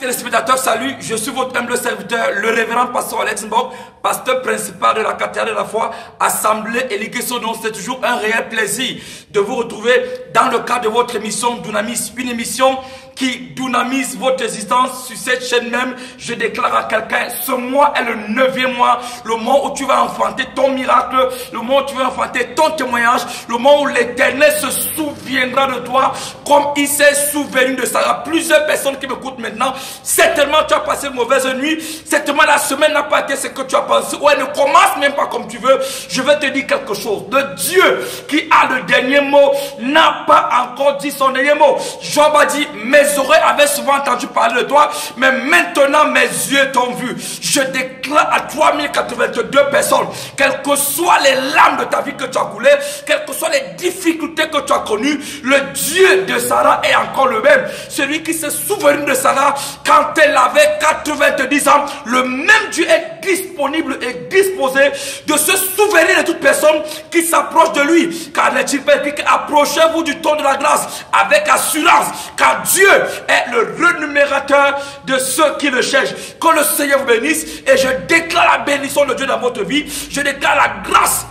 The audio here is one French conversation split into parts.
téléspectateurs, salut, je suis votre humble serviteur, le révérend pasteur Alex Mbok, pasteur principal de la cathédrale de la foi, assemblée et liguée son nom. C'est toujours un réel plaisir de vous retrouver dans le cadre de votre émission Dunamis, une émission qui dynamise votre existence sur cette chaîne même. Je déclare à quelqu'un, ce mois est le 9e mois, le mois où tu vas enfanter ton miracle, le mois où tu vas enfanter ton témoignage, le mois où l'Éternel se souviendra de toi comme il s'est souvenu de Sarah. Plusieurs personnes qui m'écoutent maintenant, certainement tu as passé une mauvaise nuit, certainement la semaine n'a pas été ce que tu as pensé, ou elle ne commence même pas comme tu veux. Je vais te dire quelque chose, le Dieu qui a le dernier mot n'a pas encore dit son dernier mot. Job a dit, mes oreilles avaient souvent entendu parler de toi, mais maintenant mes yeux t'ont vu. Je déclare à 3082 personnes, quelles que soient les larmes de ta vie que tu as coulées, quelles que soient les difficultés que tu as connues, le Dieu de Sarah est encore le même. Celui qui s'est souvenu de Sarah quand elle avait 90 ans, le même Dieu est disponible et disposé de se souvenir de toute personne qui s'approche de lui. Car n'est-il pas écrit approchez-vous du trône de la grâce avec assurance, car Dieu est le renumérateur de ceux qui le cherchent. Que le Seigneur vous bénisse et je déclare la bénédiction de Dieu dans votre vie. Je déclare la grâce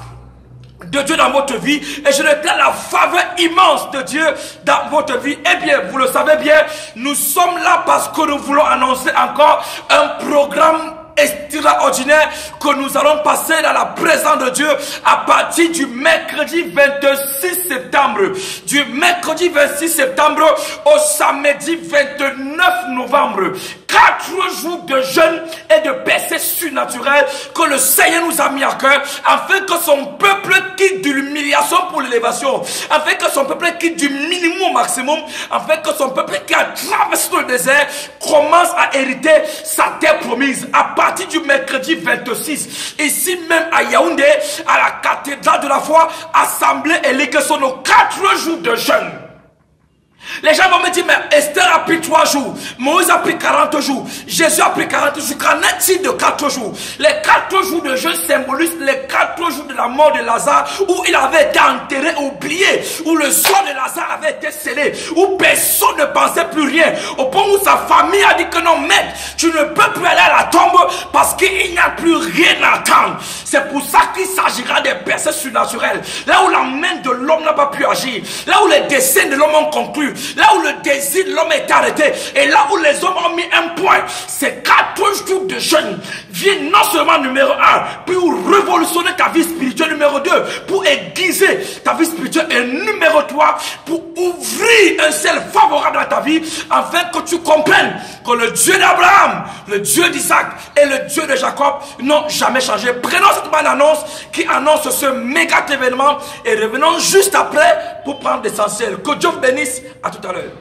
de Dieu dans votre vie et je déclare la faveur immense de Dieu dans votre vie. Eh bien, vous le savez bien, nous sommes là parce que nous voulons annoncer encore un programme extraordinaire que nous allons passer dans la présence de Dieu à partir du mercredi 26 septembre. Du mercredi 26 septembre au samedi 29 novembre. 4 jours de jeûne et de percée surnaturelle que le Seigneur nous a mis à cœur afin que son peuple quitte de l'humiliation pour l'élévation, afin que son peuple quitte du minimum au maximum, afin que son peuple qui a traversé le désert commence à hériter sa terre promise. À partir du mercredi 26, ici même à Yaoundé, à la cathédrale de la foi, assemblée et les que sont nos 4 jours de jeûne. Les gens vont me dire, mais Esther a pris 3 jours, Moïse a pris 40 jours, Jésus a pris 40 jours. Qu'en est-il de 4 jours? Les 4 jours de jeûne symbolisent les 4 jours de la mort de Lazare, où il avait été enterré, oublié, où le sort de Lazare avait été scellé, où personne ne pensait plus rien, au point où sa famille a dit que non, maître, tu ne peux plus aller à la tombe parce qu'il n'y a plus rien à attendre. C'est pour ça qu'il s'agira des percées surnaturelles, là où la main de l'homme n'a pas pu agir, là où les desseins de l'homme ont conclu, là où le désir de l'homme est arrêté, et là où les hommes ont mis un point. Ces 4 jours de jeûne viennent non seulement numéro 1 pour révolutionner ta vie spirituelle, numéro 2 pour aiguiser ta vie spirituelle, et numéro 3 pour ouvrir un ciel favorable à ta vie afin que tu comprennes que le Dieu d'Abraham, le Dieu d'Isaac et le Dieu de Jacob n'ont jamais changé. Prenons cette bonne annonce qui annonce ce méga événement et revenons juste après pour prendre l'essentiel. Que Dieu vous bénisse. À tout à l'heure.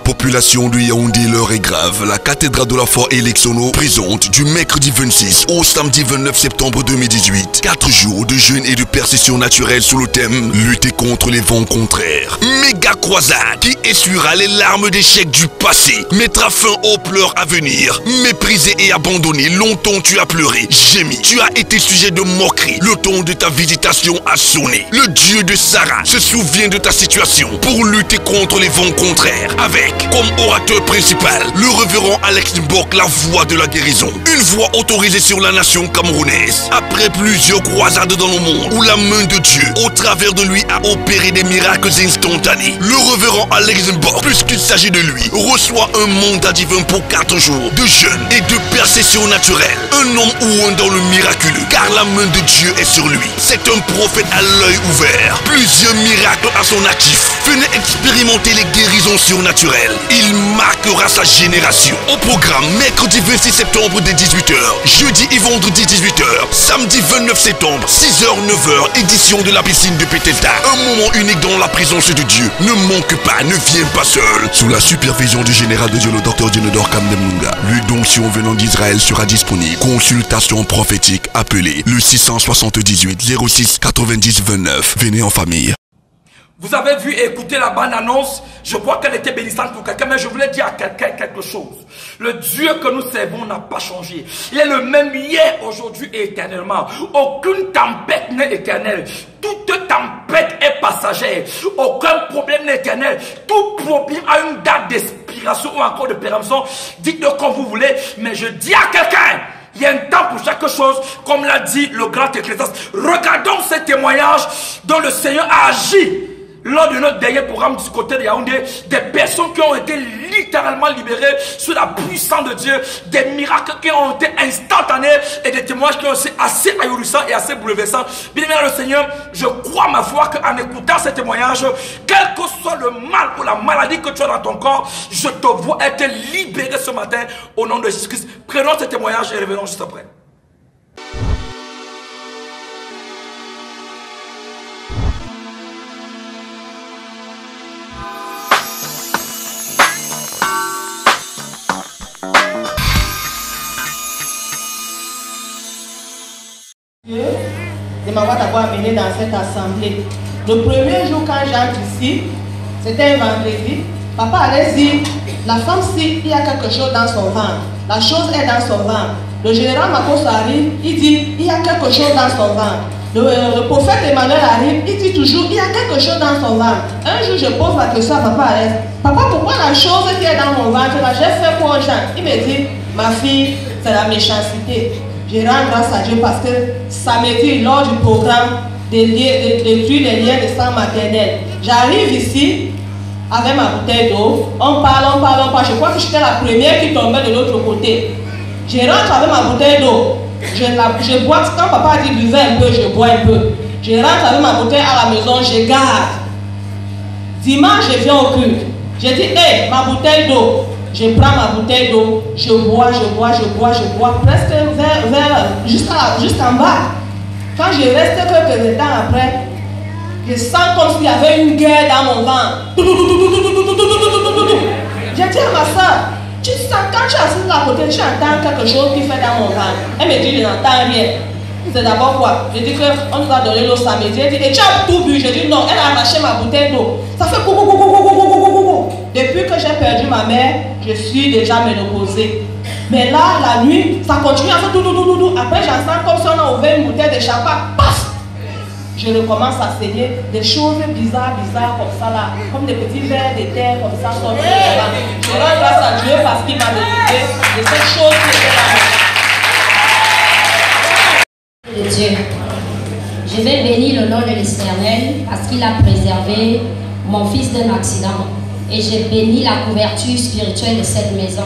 Population de Yaoundé, l'heure est grave. La cathédrale de la foi Elecsono présente du mercredi 26 au samedi 29 septembre 2018 4 jours de jeûne et de percée surnaturelle sous le thème lutter contre les vents contraires. Méga croisade qui essuiera les larmes d'échec du passé, mettra fin aux pleurs à venir. Méprisé et abandonné, longtemps tu as pleuré, gémi, tu as été sujet de moquerie. Le temps de ta visitation a sonné. Le Dieu de Sarah se souvient de ta situation pour lutter contre les vents contraires avec comme orateur principal, le révérend Alex Mbok, la voix de la guérison. Une voix autorisée sur la nation camerounaise. Après plusieurs croisades dans le monde, où la main de Dieu, au travers de lui, a opéré des miracles instantanés, le révérend Alex Mbok, puisqu'il s'agit de lui, reçoit un mandat divin pour 4 jours de jeûne et de percée surnaturelle. Un homme ou un dans le miraculeux, car la main de Dieu est sur lui. C'est un prophète à l'œil ouvert. Plusieurs miracles à son actif. Venez expérimenter les guérisons surnaturelles. Il marquera sa génération. Au programme, mercredi 26 septembre dès 18h, jeudi et vendredi 18h, samedi 29 septembre, 6h, 9h, édition de la piscine de Pételta. Un moment unique dans la présence de Dieu. Ne manque pas, ne viens pas seul. Sous la supervision du général de Dieu, le docteur Djenedor Kamdemnunga. L'onction venant d'Israël sera disponible. Consultation prophétique, appelez le 678 06 90 29. Venez en famille. Vous avez vu et écouté la bonne annonce. Je crois qu'elle était bénissante pour quelqu'un, mais je voulais dire à quelqu'un quelque chose. Le Dieu que nous servons n'a pas changé. Il est le même hier, aujourd'hui et éternellement. Aucune tempête n'est éternelle. Toute tempête est passagère. Aucun problème n'est éternel. Tout problème a une date d'expiration. d'inspiration ou encore de péremption, dites-le comme vous voulez, mais je dis à quelqu'un, il y a un temps pour chaque chose, comme l'a dit le grand Ecclésiaste. Regardons ces témoignages dont le Seigneur a agi lors de notre dernier programme du côté de Yaoundé, des personnes qui ont été littéralement libérées sous la puissance de Dieu, des miracles qui ont été instantanés et des témoignages qui ont été assez ahurissants et assez bouleversants. Bien aimé le Seigneur, je crois ma foi qu'en écoutant ces témoignages, quel que soit le mal ou la maladie que tu as dans ton corps, je te vois être libéré ce matin au nom de Jésus-Christ. Prenons ces témoignages et revenons juste après. De m'avoir d'abord amené dans cette assemblée. Le premier jour quand j'entre ici, c'était un vendredi, papa allait dire, la femme-ci, il y a quelque chose dans son ventre. La chose est dans son ventre. Le général Makos arrive, il dit, il y a quelque chose dans son ventre. Le prophète Emmanuel arrive, il dit toujours, il y a quelque chose dans son ventre. Un jour, je pose la question à papa Alex, papa, pourquoi la chose qui est dans mon ventre, là, j'ai fait quoi aux gens? Il me dit, ma fille, c'est la méchanceté. Je rends grâce à Dieu parce que samedi, lors du programme de détruire les liens de sang maternel, j'arrive ici avec ma bouteille d'eau, on parle. Je crois que j'étais la première qui tombait de l'autre côté. Je rentre avec ma bouteille d'eau, je bois, quand papa dit buvez un peu, je bois un peu. Je rentre avec ma bouteille à la maison, je garde. Dimanche, je viens au culte. Je dis, hé, ma bouteille d'eau. Je prends ma bouteille d'eau, je bois, presque jusqu'en bas. Quand je reste quelques temps après, je sens comme s'il y avait une guerre dans mon ventre. J'ai dit à ma soeur, tu sens, quand tu es assise à côté, tu entends quelque chose qui fait dans mon ventre. Elle me dit, je n'entends rien. C'est d'abord quoi? Je dis qu'on nous a donné l'eau samedi. Elle dit, et tu as tout bu? Je dis non, elle a arraché ma bouteille d'eau. Ça fait coucou. Depuis que j'ai perdu ma mère, je suis déjà ménopausée. Mais là, la nuit, ça continue à faire tout. Après, j'entends comme si on a ouvert une bouteille de champagne. Paf! Je recommence à saigner des choses bizarres comme ça là. Comme des petits vers de terre comme ça. Je rends grâce à Dieu parce qu'il m'a délivré de cette chose qui était là. De Dieu. Je vais bénir le nom de l'Éternel parce qu'il a préservé mon fils d'un accident. Et j'ai béni la couverture spirituelle de cette maison.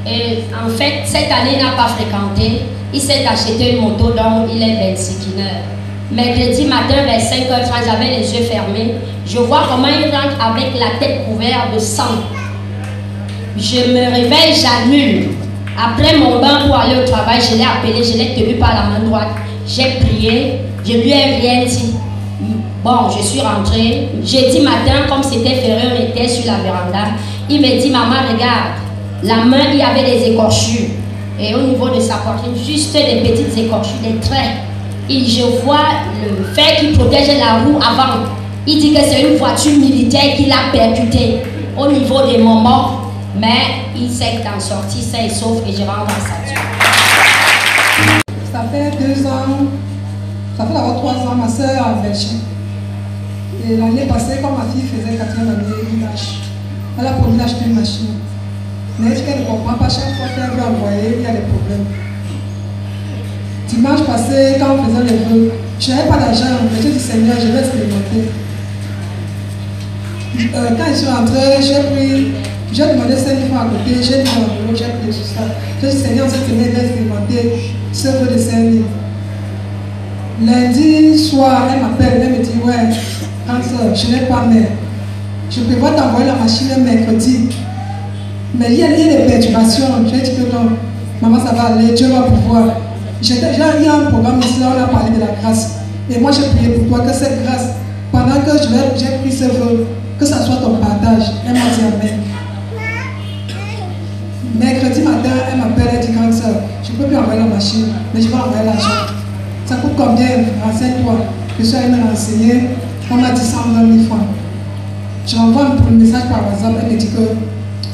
Et en fait, cette année, il n'a pas fréquenté. Il s'est acheté une moto dont il est 26 heures. Mercredi matin, vers 5h30, j'avais les yeux fermés. Je vois comment il rentre avec la tête couverte de sang. Je me réveille, j'annule. Après mon bain pour aller au travail, je l'ai appelé, je l'ai tenu par la main droite. J'ai prié, je lui ai rien dit. Bon, je suis rentrée. Jeudi matin, comme c'était férié, on était sur la véranda. Il me dit, maman, regarde, la main, il y avait des écorchures. Et au niveau de sa poitrine, juste des petites écorchures, des traits. Et je vois le fer qui protégeait la roue avant. Il dit que c'est une voiture militaire qui l'a percuté au niveau des moments. Mais il s'est en sorti sain et sauf et je rends grâce à Dieu. Ça fait 2 ans, ça fait d'abord 3 ans, ma soeur en Belgique. Et l'année passée, quand ma fille faisait 4e année, elle a promis d'acheter une machine. Mais elle dit qu'elle ne comprend pas, chaque fois qu'elle veut envoyer, il y a des problèmes. Dimanche passé, quand on faisait les vœux, je n'avais pas d'argent, mais j'ai dit Seigneur, je vais expérimenter. Quand je suis rentrée, j'ai demandé 5 000 francs à côté, j'ai mis mon boulot, j'ai pris tout ça. J'ai dit Seigneur, cette semaine, je vais expérimenter ce vœu de 5 000. Lundi soir, elle m'appelle, elle me dit ouais, je n'ai pas mère. Je prévois t'envoyer la machine mercredi. Mais il y a des perturbations. J'ai dit que non, maman, ça va aller, Dieu va pouvoir. J'ai eu un programme ici, on a parlé de la grâce. Et moi, j'ai prié pour toi que cette grâce, pendant que j'ai pris ce vœu, que ça soit ton partage. Elle m'a dit amen. Mercredi matin, elle m'appelle, elle dit grande soeur, je ne peux plus envoyer la machine, mais je vais envoyer l'argent. Ça coûte combien? Renseigne-toi. Je suis allée me renseigner. On m'a dit 120 000 francs. Je renvoie un message par WhatsApp, elle me dit que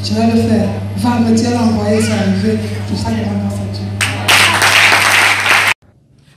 je vais le faire. Vendredi, elle a envoyé, c'est arrivé. Tout ça, je rends grâce à Dieu.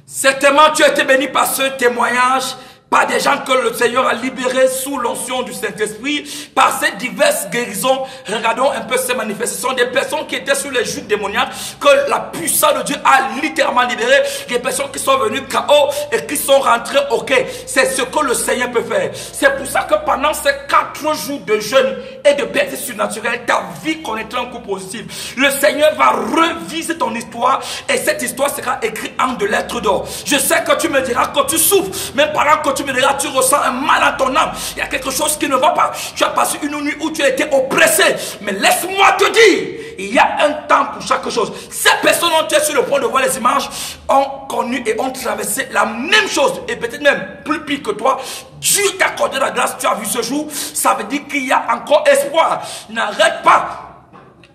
Certainement, tu as été béni par ce témoignage par des gens que le Seigneur a libérés sous l'onction du Saint-Esprit, par ces diverses guérisons. Regardons un peu ces manifestations, des personnes qui étaient sous les jougs démoniaques, que la puissance de Dieu a littéralement libérées, des personnes qui sont venues KO et qui sont rentrées OK. C'est ce que le Seigneur peut faire. C'est pour ça que pendant ces 4 jours de jeûne et de paix surnaturelle, ta vie connaîtra un coup positif. Le Seigneur va reviser ton histoire et cette histoire sera écrite en de lettres d'or. Je sais que tu me diras que tu souffres, même pendant que tu me diras tu ressens un mal à ton âme, il y a quelque chose qui ne va pas. Tu as passé une nuit où tu as été oppressé, mais laisse-moi te dire, il y a un temps pour chaque chose. Ces personnes dont tu es sur le point de voir les images ont connu et ont traversé la même chose, et peut-être même plus pire que toi. Dieu t'a accordé la grâce, tu as vu ce jour, ça veut dire qu'il y a encore espoir. N'arrête pas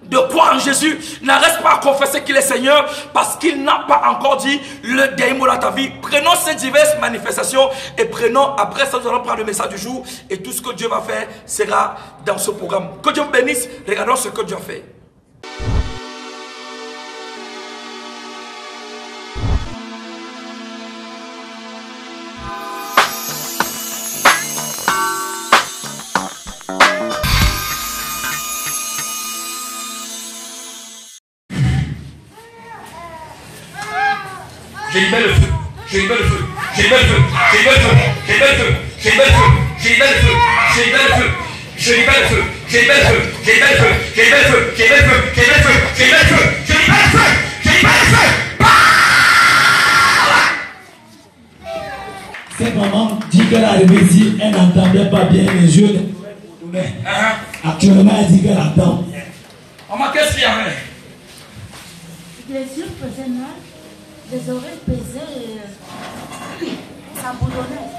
de croire en Jésus, n'arrête pas à confesser qu'il est Seigneur, parce qu'il n'a pas encore dit le dernier mot dans ta vie. Prenons ces diverses manifestations et prenons, après ça nous allons prendre le message du jour, et tout ce que Dieu va faire sera dans ce programme. Que Dieu vous bénisse. Regardons ce que Dieu a fait. Je libère le feu, je libère le feu, je libère le feu, je libère le feu, je libère le feu, je libère le feu, je libère le feu, je libère le feu, je libère le feu, je libère le feu, je libère le feu, je libère le feu, je libère le feu, je libère le feu, je libère le feu, je libère le feu, je libère le feu. Cette maman dit qu'elle a arrivé ici, elle n'entendait pas bien les yeux. Actuellement, elle dit qu'elle entend. Maman, qu'est-ce qu'il y a? Les yeux faisaient mal, les oreilles pesaient et ça boulonnait.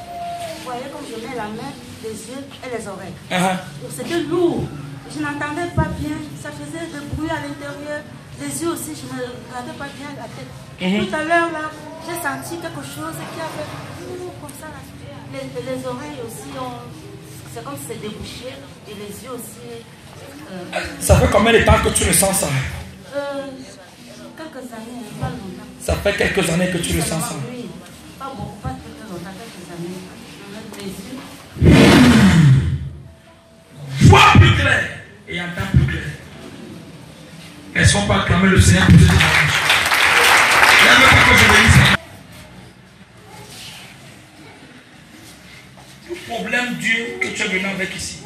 Vous voyez comme je mets la main, les yeux et les oreilles. C'était lourd. Je n'entendais pas bien. Ça faisait du bruit à l'intérieur. Les yeux aussi, je ne regardais pas bien la tête. Tout à l'heure, là, j'ai senti quelque chose qui avait comme ça. Là. Les oreilles aussi, c'est comme si c'était débouché. Et les yeux aussi. Ça fait combien de temps que tu le sens ça? Quelques années, pas longtemps. Ça fait quelques années que tu le sens ça? Oui, pas beaucoup, pas très longtemps, quelques années. Les yeux. Vois plus clair et entends plus clair. Est-ce qu'on peut acclamer le Seigneur pour ce dimanche? N'aime pas que je bénisse. Tout problème Dieu que tu es venu avec ici,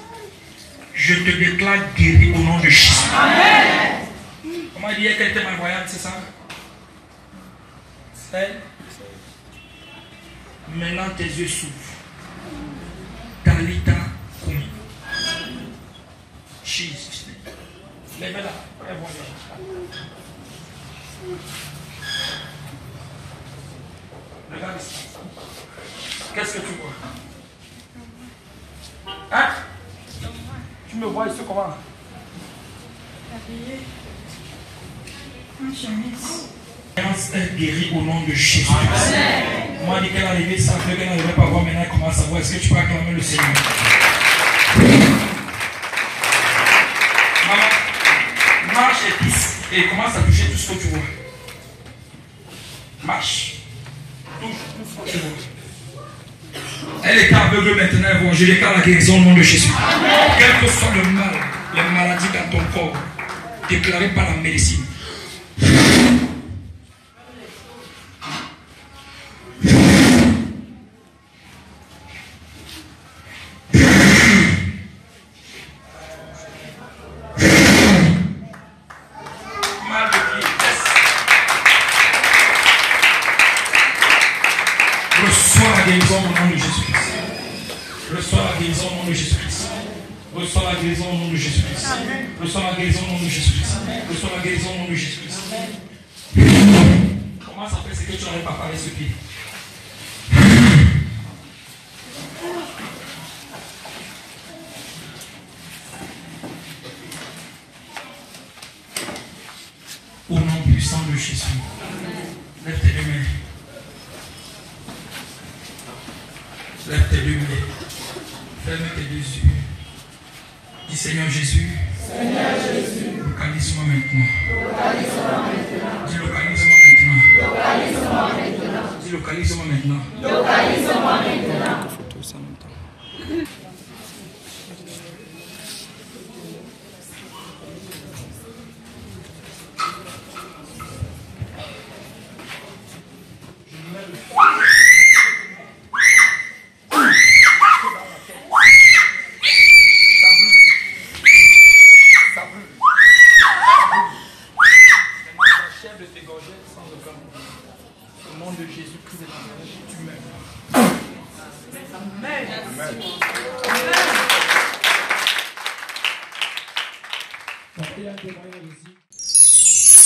je te déclare guéri au nom de Jésus. Amen. Comment il dit qu'elle était malvoyante, c'est ça? C'est. Maintenant tes yeux s'ouvrent. Talita Kumi. Jesus. Lève-la. Regarde ici. Qu'est-ce que tu vois? Hein? Tu me vois ici comment? Habillé. En chemise. Est guérie au nom de Jésus. Moi, je dis qu'elle est arrivée, ça fait qu'elle n'arrivait pas à voir, maintenant elle commence à voir. Est-ce que tu peux acclamer le Seigneur? Maman, marche et pisse et commence à toucher tout ce que tu vois. Marche. Touche tout ce que tu vois. Elle est aveugle maintenant, elle voit. Je déclare la guérison au nom de Jésus. Quel que soit le mal, les maladies dans ton corps, déclarées par la médecine. Reçois la guérison au nom de Jésus-Christ. Reçois la guérison au nom de Jésus-Christ. Reçois la guérison au nom de Jésus-Christ. Comment ça fait ce que tu n'aurais pas parlé ce pied? Au nom puissant de Jésus. Lève tes deux mains. Lève tes deux mains. Ferme tes deux yeux. Dis Seigneur Jésus. Seigneur Jésus. Localise-moi maintenant. Dis localise-moi maintenant. Localise-moi maintenant. Dis localise-moi maintenant. Localise-moi maintenant. Photo ça en même temps.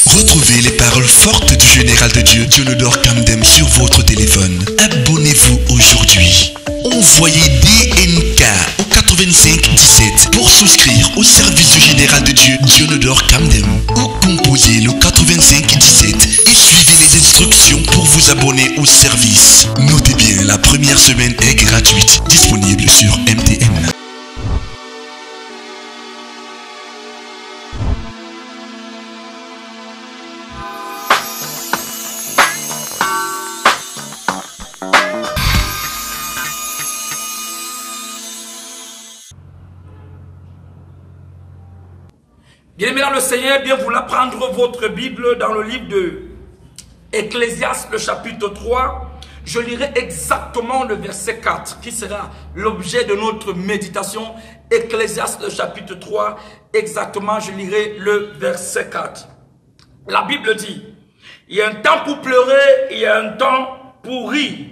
Retrouvez les paroles fortes du général de Dieu, Dionodore Kamdem, sur votre téléphone. Abonnez-vous aujourd'hui. Envoyez DNK au 85 17 pour souscrire au service du général de Dieu, Dionodore Kamdem. Ou composez le 85 17 et suivez les instructions pour vous abonner au service. Notez bien, la première semaine est gratuite, disponible sur MTN. Bien-aimés dans le Seigneur, bien vouloir prendre votre Bible dans le livre de Ecclésiaste, le chapitre 3. Je lirai exactement le verset 4 qui sera l'objet de notre méditation. Ecclésiaste, le chapitre 3, exactement, je lirai le verset 4. La Bible dit, il y a un temps pour pleurer, il y a un temps pour rire.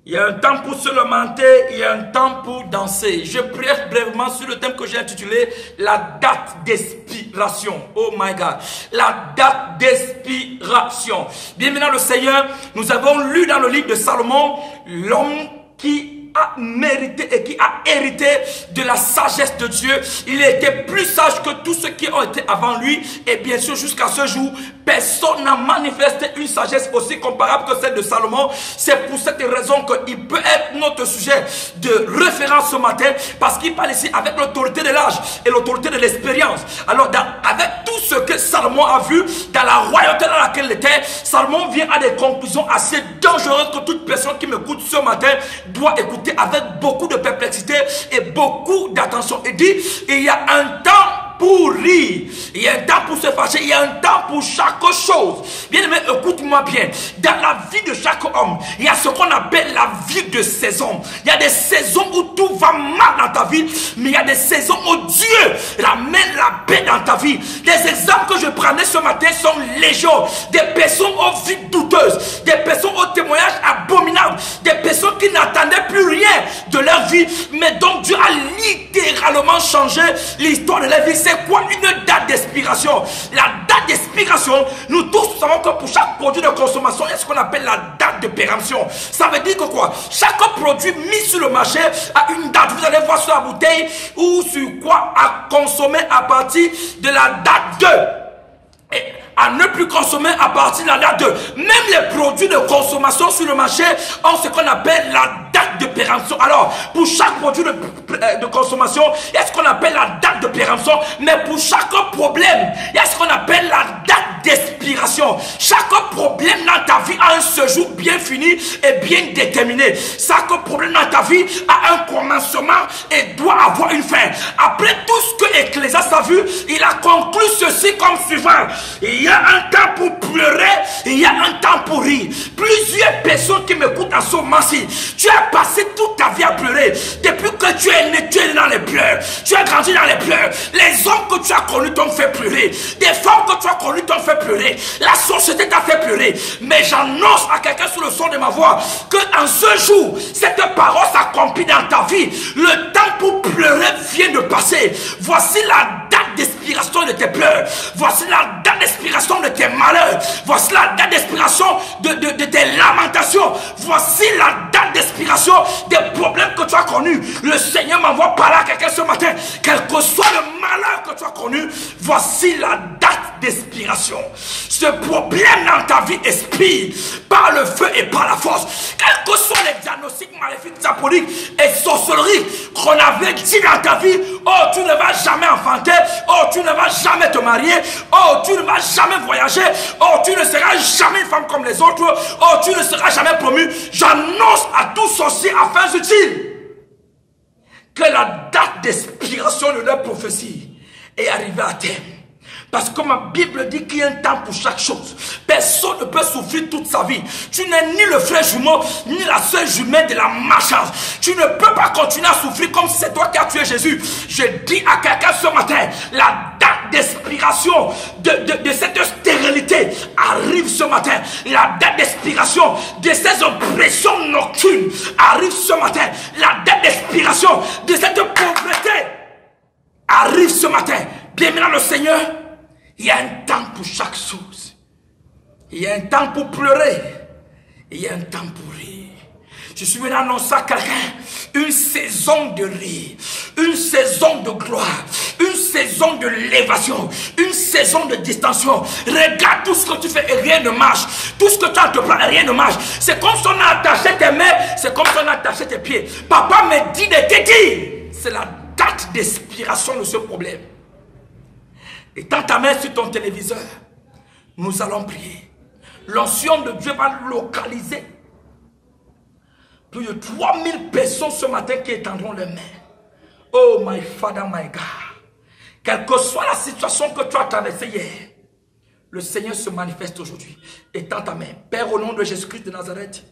Il y a un temps pour se lamenter, il y a un temps pour danser. Je prêche brièvement sur le thème que j'ai intitulé la date d'expiration. Oh my God. La date d'expiration. Bien maintenant le Seigneur, nous avons lu dans le livre de Salomon, l'homme qui a mérité et qui a hérité de la sagesse de Dieu. Il était plus sage que tous ceux qui ont été avant lui. Et bien sûr, jusqu'à ce jour, personne n'a manifesté une sagesse aussi comparable que celle de Salomon. C'est pour cette raison qu'il peut être notre sujet de référence ce matin, parce qu'il parle ici avec l'autorité de l'âge et l'autorité de l'expérience. Alors, avec tout ce que Salomon a vu, dans la royauté dans laquelle il était, Salomon vient à des conclusions assez dangereuses que toute personne qui m'écoute ce matin doit écouter avec beaucoup de perplexité et beaucoup d'attention. Il dit, il y a un temps pour rire, il y a un temps pour se fâcher, il y a un temps pour chaque chose. Bien aimé, écoute-moi bien. Dans la vie de chaque homme, il y a ce qu'on appelle la vie de saison. Il y a des saisons où tout va mal dans ta vie, mais il y a des saisons où Dieu ramène la paix dans ta vie. Les exemples que je prenais ce matin sont légion. Des personnes aux vies douteuses, des personnes aux témoignages abominables, des personnes qui n'attendaient plus rien de leur vie, mais donc Dieu a littéralement changé l'histoire de leur vie. C'est quoi une date d'expiration? La date d'expiration, nous tous savons que pour chaque produit de consommation, il y a ce qu'on appelle la date de péremption. Ça veut dire que quoi? Chaque produit mis sur le marché a une date. Vous allez voir sur la bouteille ou sur quoi à consommer à partir de la date 2. Et à ne plus consommer à partir de la date 2. Même les produits de consommation sur le marché ont ce qu'on appelle la date de péremption. Alors, pour chaque produit de consommation, il y a ce qu'on appelle la date de péremption. Mais pour chaque problème, il y a ce qu'on appelle la date d'expiration. Chaque problème dans ta vie a un séjour bien fini et bien déterminé. Chaque problème dans ta vie a un commencement et doit avoir une fin. Après tout ce que Ecclésiaste a vu, il a conclu ceci comme suivant. Il y a un temps pour pleurer, il y a un temps pour rire. Plusieurs personnes qui m'écoutent en ce moment-ci, tu as passé toute ta vie à pleurer. Depuis que tu es né, tu es dans les pleurs. Tu as grandi dans les pleurs. Les hommes que tu as connus t'ont fait pleurer. Des femmes que tu as connues t'ont fait pleurer. La société t'a fait pleurer. Mais j'annonce à quelqu'un sur le son de ma voix que en ce jour, cette parole s'accomplit dans ta vie. Le temps pour pleurer vient de passer. Voici la date d'expiration de tes pleurs. Voici la date d'expiration de tes malheurs. Voici la date d'expiration de tes lamentations. Voici la date d'expiration des problèmes que tu as connus. Le Seigneur m'envoie parler à quelqu'un ce matin. Quel que soit le malheur que tu as connu, voici la date date d'expiration. Ce problème dans ta vie expire par le feu et par la force. Quels que soient les diagnostics maléfiques, diaboliques et sorcelleries qu'on avait dit dans ta vie, oh tu ne vas jamais enfanter, oh tu ne vas jamais te marier, oh tu ne vas jamais voyager, oh tu ne seras jamais une femme comme les autres, oh tu ne seras jamais promu. J'annonce à tout sorcier à fins utiles que la date d'expiration de leur prophétie est arrivée à terme. Parce que ma Bible dit qu'il y a un temps pour chaque chose. Personne ne peut souffrir toute sa vie. Tu n'es ni le frère jumeau, ni la sœur jumelle de la malchance. Tu ne peux pas continuer à souffrir comme si c'est toi qui as tué Jésus. Je dis à quelqu'un ce matin, la date d'expiration de cette stérilité arrive ce matin. La date d'expiration de ces oppressions nocturnes arrive ce matin. La date d'expiration de cette pauvreté arrive ce matin. Bien-aimé le Seigneur, il y a un temps pour chaque chose. Il y a un temps pour pleurer. Il y a un temps pour rire. Je suis venu annoncer à quelqu'un une saison de rire, une saison de gloire, une saison de l'évasion, une saison de distinction. Regarde tout ce que tu fais et rien ne marche. Tout ce que tu entreprends et rien ne marche. C'est comme si on a attaché tes mains, c'est comme si on a attaché tes pieds. Papa me dit de te dire, c'est la date d'expiration de ce problème. Et tends ta main sur ton téléviseur. Nous allons prier. L'onction de Dieu va localiser plus de 3000 personnes ce matin qui étendront les mains. Oh my Father, my God. Quelle que soit la situation que tu as traversée hier, le Seigneur se manifeste aujourd'hui. Étends ta main. Père, au nom de Jésus-Christ de Nazareth,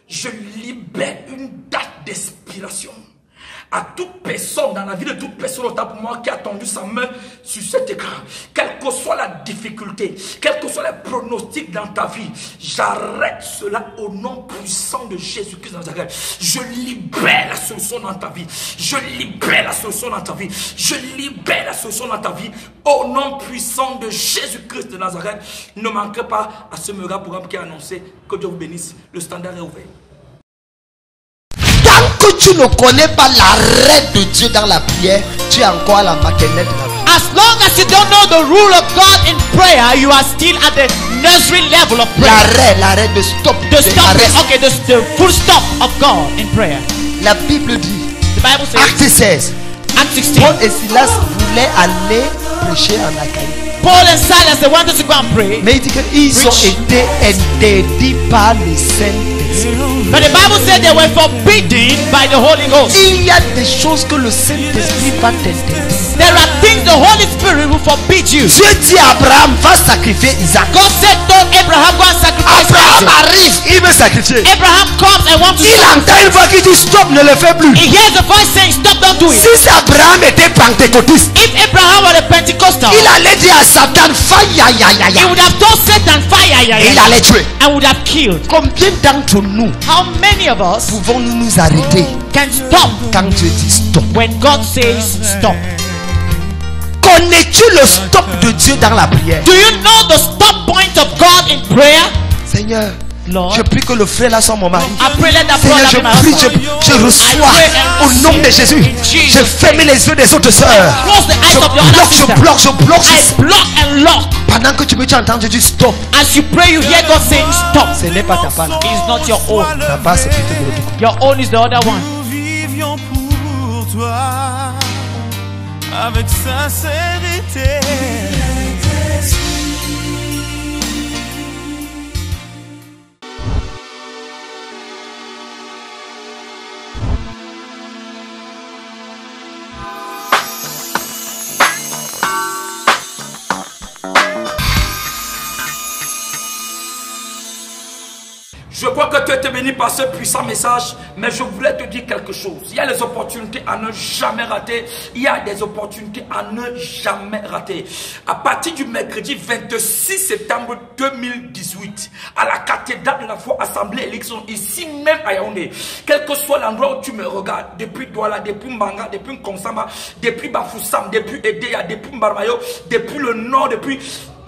je libère une date d'expiration à toute personne, dans la vie de toute personne, autant pour moi, qui a tendu sa main sur cet écran. Quelle que soit la difficulté, quels que soient les pronostics dans ta vie, j'arrête cela au nom puissant de Jésus-Christ de Nazareth. Je libère la solution dans ta vie. Je libère la solution dans ta vie. Je libère la solution dans ta vie. Au nom puissant de Jésus-Christ de Nazareth. Ne manquez pas à ce mega programme qui a annoncé. Que Dieu vous bénisse. Le standard est ouvert. Que tu ne connais pas l'arrêt de Dieu dans la prière, tu es encore à la maternelle de la prière. As long as you don't know the rule of God in prayer, you are still at the nursery level of prayer. L'arrêt de stop. The stop, okay, the full stop of God in prayer. La Bible dit, the Bible says, Acte 16, Acte 16, Paul et Silas voulaient aller prêcher en Achaïe. Paul and Silas, they wanted to go and pray. Mais il dit qu'ils ont été interdits par le Saint-Esprit. But the Bible said they were forbidden by the Holy Ghost. Il y a des choses que le Saint-Esprit va t'interdire. There are things the Holy Spirit will forbid you. Dieu dit à Abraham, va sacrifier Isaac. God said, told Abraham, go and sacrifice Abraham Isaac. arrive, il veut sacrifier. Abraham comes and wants to Il entend une voix qui dit stop, ne le fais plus. He hears the voice saying, stop, don't do it. Si Abraham était pentecôtiste, if Abraham were a Pentecostal, il allait dire à Satan, fire, he would have told Satan, fire, et il allait tuer. and would have killed. Combien d'entre nous How many of us pouvons-nous nous arrêter can stop quand Dieu dit stop? when God says stop? Connais-tu le stop de Dieu dans la prière? Do you know the stop point of God in prayer? Seigneur, Lord, je prie que le frère là soit mon mari. I pray that that Seigneur, brother je be my prie, husband. je reçois au nom de Jésus. Je ferme les yeux des autres sœurs. Close the eyes of your other sister. Je bloque. I block and lock. Pendant que tu me dis entendre Dieu stop. As you pray, you hear God saying stop. Ce n'est pas ta part. It is not your own. Ta part, c'est plutôt de l'autre côté. Your own is the other one. Nous vivions pour toi avec sincérité. Je crois que tu as été béni par ce puissant message, mais je voulais te dire quelque chose. Il y a les opportunités à ne jamais rater. Il y a des opportunités à ne jamais rater. À partir du mercredi 26 septembre 2018, à la cathédrale de la foi Assemblée Élection, ici même à Yaoundé, quel que soit l'endroit où tu me regardes, depuis Douala, depuis Mbanga, depuis Konsama, depuis Bafoussam, depuis Edea, depuis Mbarmayo, depuis le nord, depuis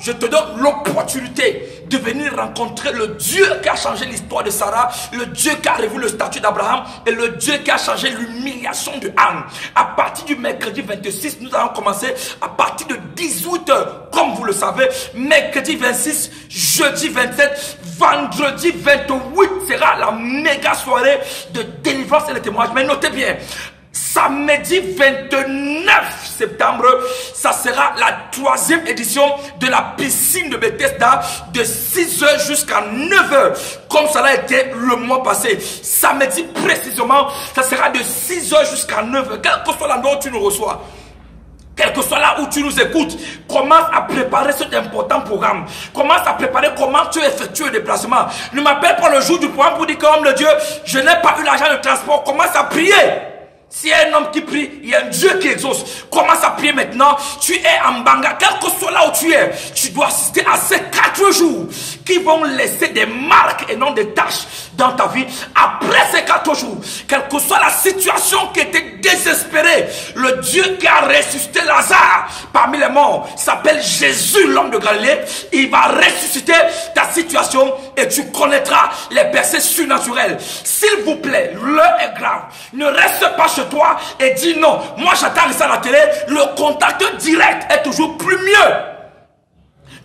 je te donne l'opportunité de venir rencontrer le Dieu qui a changé l'histoire de Sarah, le Dieu qui a revu le statut d'Abraham et le Dieu qui a changé l'humiliation de Anne. À partir du mercredi 26, nous allons commencer à partir de 18h, comme vous le savez. Mercredi 26, jeudi 27, vendredi 28 sera la méga soirée de délivrance et de témoignage. Mais notez bien, samedi 29 septembre, ça sera la 3e édition de la piscine de Bethesda de 6h jusqu'à 9h, comme ça a été le mois passé. Samedi précisément, ça sera de 6h jusqu'à 9h, quel que soit l'endroit où tu nous reçois. Quel que soit là où tu nous écoutes, commence à préparer cet important programme. Commence à préparer comment tu effectues le déplacement. Ne m'appelle pas le jour du programme pour dire que, homme de Dieu, je n'ai pas eu l'argent de transport. Commence à prier. S'il y a un homme qui prie, il y a un Dieu qui exauce. Commence à prier maintenant. Tu es en Banga, quel que soit là où tu es, tu dois assister à ces 4 jours qui vont laisser des marques et non des tâches dans ta vie. Après ces 4 jours, quelle que soit la situation qui était désespérée, le Dieu qui a ressuscité Lazare parmi les morts s'appelle Jésus, l'homme de Galilée. Il va ressusciter ta situation et tu connaîtras les percées surnaturelles. S'il vous plaît, l'heure est grave. Ne reste pas chez toi et dis non, moi j'attends ça à la télé. Le contact direct est toujours plus mieux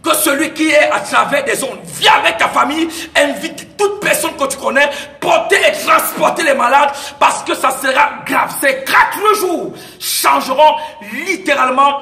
que celui qui est à travers des ondes. Viens avec ta famille, invite toute personne que tu connais, porter et transporter les malades parce que ça sera grave. Ces 4 jours changeront littéralement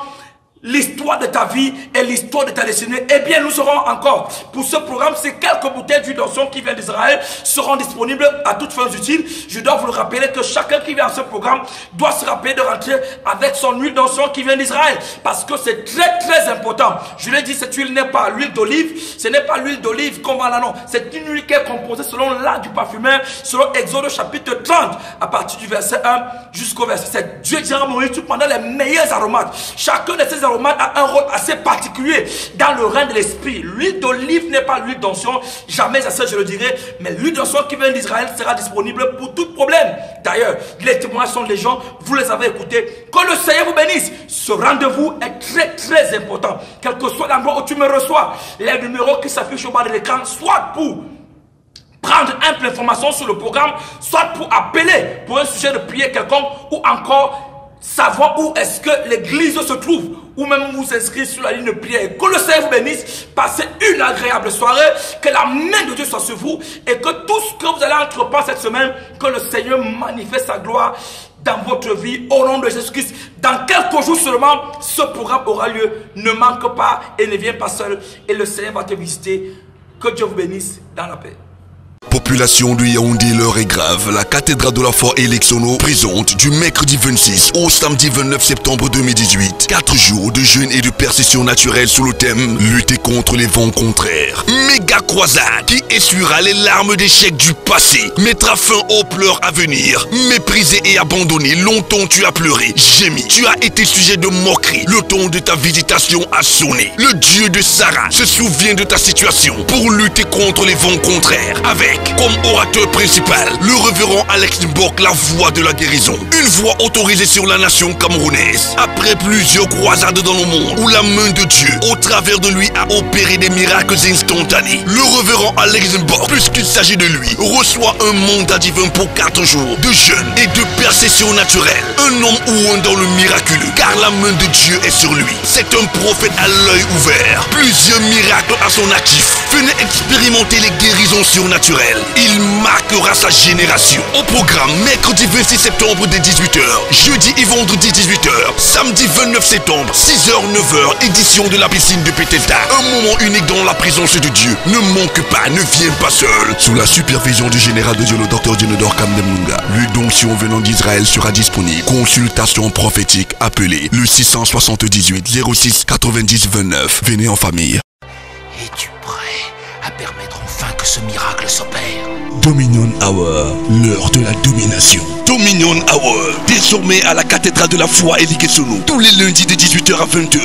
l'histoire de ta vie et l'histoire de ta destinée. Eh bien, nous serons encore pour ce programme. Ces quelques bouteilles d'huile d'onction qui viennent d'Israël seront disponibles à toutes fins utiles. Je dois vous le rappeler que chacun qui vient à ce programme doit se rappeler de rentrer avec son huile d'onction qui vient d'Israël, parce que c'est très très important. Je l'ai dit, cette huile n'est pas l'huile d'olive, ce n'est pas l'huile d'olive comme on non. C'est une huile qui est composée selon l'art du parfumeur, selon Exode chapitre 30, à partir du verset 1 jusqu'au verset 7. Dieu dira à Moïse, tu prendras les meilleurs aromates. Chacun de ces aromates a un rôle assez particulier dans le règne de l'esprit. L'huile d'olive n'est pas l'huile d'onction, jamais assez je le dirai, mais l'huile d'onction qui vient d'Israël sera disponible pour tout problème. D'ailleurs, les témoignages sont les gens, vous les avez écoutés. Que le Seigneur vous bénisse. Ce rendez-vous est très très important. Quel que soit l'endroit où tu me reçois, les numéros qui s'affichent au bas de l'écran, soit pour prendre un peu d'informations sur le programme, soit pour appeler pour un sujet de prière quelconque, ou encore savoir où est-ce que l'église se trouve, ou même vous inscrire sur la ligne de prière. Que le Seigneur vous bénisse, passez une agréable soirée, que la main de Dieu soit sur vous, et que tout ce que vous allez entreprendre cette semaine, que le Seigneur manifeste sa gloire dans votre vie, au nom de Jésus-Christ. Dans quelques jours seulement, ce programme aura lieu. Ne manque pas et ne viens pas seul, et le Seigneur va te visiter. Que Dieu vous bénisse dans la paix. Population de Yaoundé, l'heure est grave. La cathédrale de la foi Elecsono présente du mercredi 26 au samedi 29 septembre 2018 4 jours de jeûne et de percession naturelle sous le thème lutter contre les vents contraires. Méga croisade qui essuiera les larmes d'échec du passé, mettra fin aux pleurs à venir. Méprisé et abandonné, longtemps tu as pleuré, gémi, tu as été sujet de moquerie. Le temps de ta visitation a sonné. Le Dieu de Sarah se souvient de ta situation pour lutter contre les vents contraires avec comme orateur principal, le révérend Alex Mbok, la voix de la guérison. Une voix autorisée sur la nation camerounaise. Après plusieurs croisades dans le monde, où la main de Dieu, au travers de lui, a opéré des miracles instantanés, le révérend Alex Mbok, puisqu'il s'agit de lui, reçoit un mandat divin pour 4 jours de jeûne et de percession naturelle. Un homme ou un dans le miraculeux, car la main de Dieu est sur lui. C'est un prophète à l'œil ouvert. Plusieurs miracles à son actif. Venez expérimenter les guérisons surnaturelles. Il marquera sa génération. Au programme, mercredi 26 septembre dès 18h, jeudi et vendredi 18h, samedi 29 septembre, 6h, 9h, édition de la piscine de Bethesda. Un moment unique dans la présence de Dieu. Ne manque pas, ne viens pas seul. Sous la supervision du général de Dieu, le docteur Djenedor Kamdemnunga, l'huile d'onction venant d'Israël sera disponible. Consultation prophétique, appelez le 678 06 90 29. Venez en famille. Es-tu prêt à permettre enfin que ce miracle s'opère? Dominion Hour, l'heure de la domination. Dominion Hour, désormais à la cathédrale de la foi Elikesonu, tous les lundis de 18h à 20h.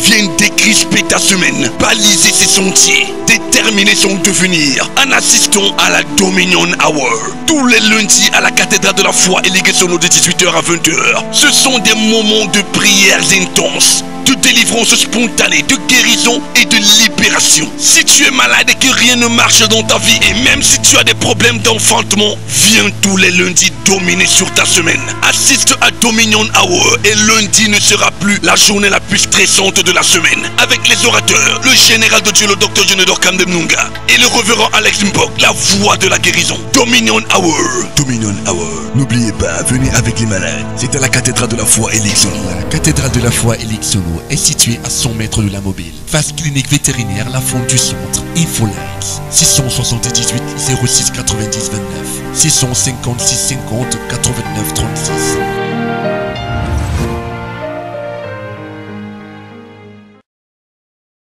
Viens décrisper ta semaine, baliser ses sentiers, déterminer son devenir en assistant à la Dominion Hour. Tous les lundis à la cathédrale de la foi Elikesonu de 18h à 20h. Ce sont des moments de prières intenses, de délivrance spontanée, de guérison et de libération. Si tu es malade et que rien ne marche dans ta vie, et même si tu as des problèmes d'enfantement, viens tous les lundis dominer sur ta semaine. Assiste à Dominion Hour et lundi ne sera plus la journée la plus stressante de la semaine. Avec les orateurs, le général de Dieu, le docteur Jenedor Kamdemnunga et le révérend Alex Mbok, la voix de la guérison. Dominion Hour. Dominion Hour. N'oubliez pas, venez avec les malades. C'est à la cathédrale de la foi Elixono. La cathédrale de la foi Elixono est située à 100 mètres de la mobile. Face clinique vétérinaire, la fonte du centre. Infolex. 678 06 90 29. 656 50 89 36.